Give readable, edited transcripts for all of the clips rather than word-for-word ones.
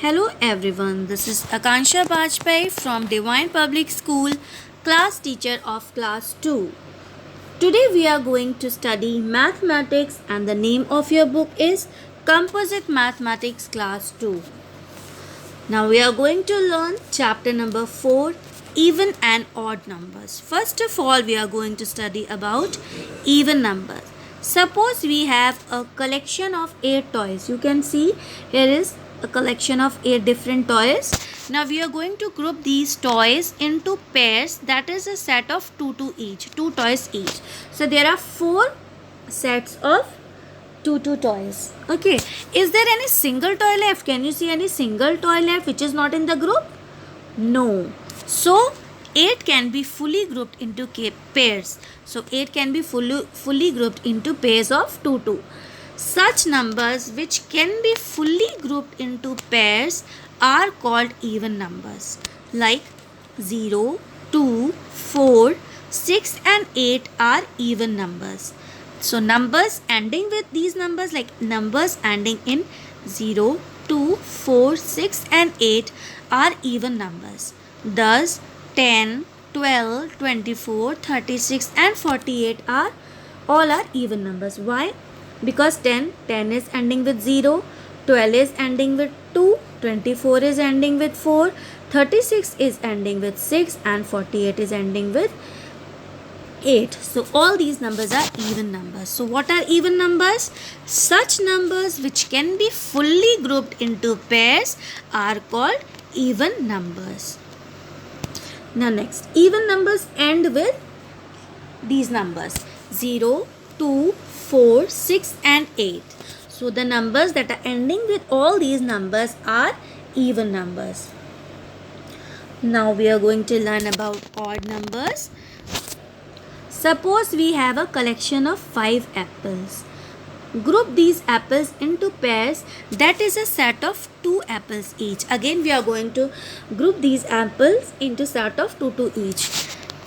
Hello everyone, this is Akansha Bajpai from Divine Public School, class teacher of class 2. Today we are going to study mathematics and the name of your book is Composite Mathematics class 2. Now we are going to learn chapter number 4, even and odd numbers. First of all, we are going to study about even numbers. Suppose we have a collection of 8 toys. You can see here is a collection of 8 different toys. Now we are going to group these toys into pairs, that is a set of 2 toys each. So there are 4 sets of 2 toys. Okay, is there any single toy left? Can you see any single toy left which is not in the group? No. So 8 can be fully grouped into pairs. So 8 can be fully grouped into pairs of 2. Such numbers which can be fully grouped into pairs are called even numbers, like 0, 2, 4, 6 and 8 are even numbers. So numbers ending with these numbers, like numbers ending in 0, 2, 4, 6 and 8 are even numbers. Thus 10, 12, 24, 36 and 48 are even numbers. Why? Because 10 is ending with 0, 12 is ending with 2, 24 is ending with 4, 36 is ending with 6 and 48 is ending with 8. So all these numbers are even numbers. So what are even numbers? Such numbers which can be fully grouped into pairs are called even numbers. Now next, even numbers end with these numbers 0, 2, 4, 6 and 8. So the numbers that are ending with all these numbers are even numbers. Now we are going to learn about odd numbers. Suppose we have a collection of 5 apples. Group these apples into pairs, that is a set of 2 apples each. Again we are going to group these apples into set of 2 each.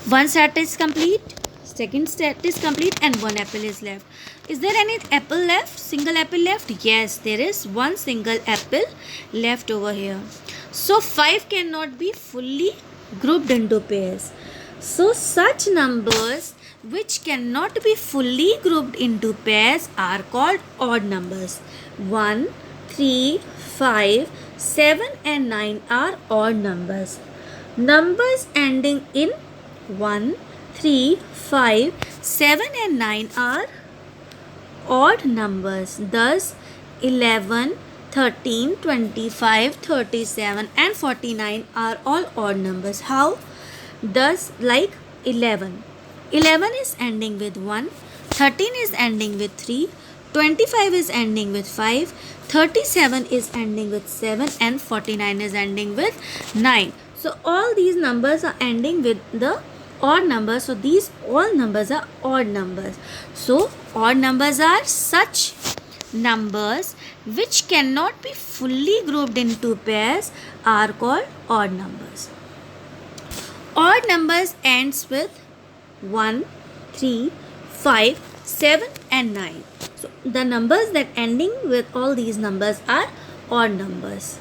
One set is complete, second set is complete and one apple is left. Is there any apple left? Single apple left? Yes, there is one single apple left over here. So 5 cannot be fully grouped into pairs. So such numbers which cannot be fully grouped into pairs are called odd numbers. 1, 3, 5, 7 and 9 are odd numbers. Numbers ending in 1, 3, 5, 7 and 9 are odd numbers. Thus 11, 13, 25, 37 and 49 are all odd numbers. How? Thus like 11 is ending with 1, 13 is ending with 3, 25 is ending with 5, 37 is ending with 7 and 49 is ending with 9. So all these numbers are ending with the odd numbers. So these all numbers are odd numbers. So odd numbers are such numbers which cannot be fully grouped into pairs are called odd numbers. Odd numbers ends with 1, 3, 5, 7 and 9. So the numbers that ending with all these numbers are odd numbers.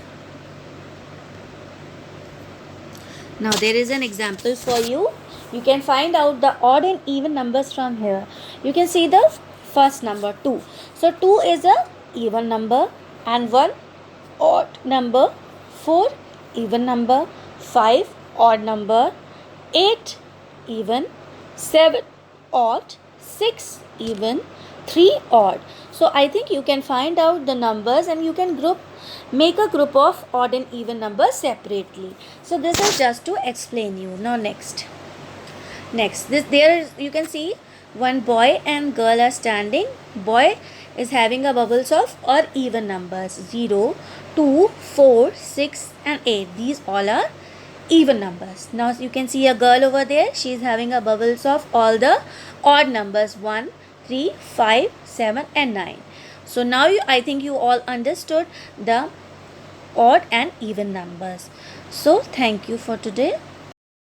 Now there is an example for you. You can find out the odd and even numbers from here. You can see the first number 2. So 2 is a even number and 1 odd number, 4 even number, 5 odd number, 8 even, 7 odd, 6 even, 3 odd. So I think you can find out the numbers and you can make a group of odd and even numbers separately. So this is just to explain you. Now next you can see one boy and girl are standing. Boy is having a bubbles of or even numbers 0, 2, 4, 6 and 8. These all are even numbers. Now you can see a girl over there. She is having a bubbles of all the odd numbers 1, 3, 5, 7 and 9. So now I think you all understood the odd and even numbers. So thank you for today.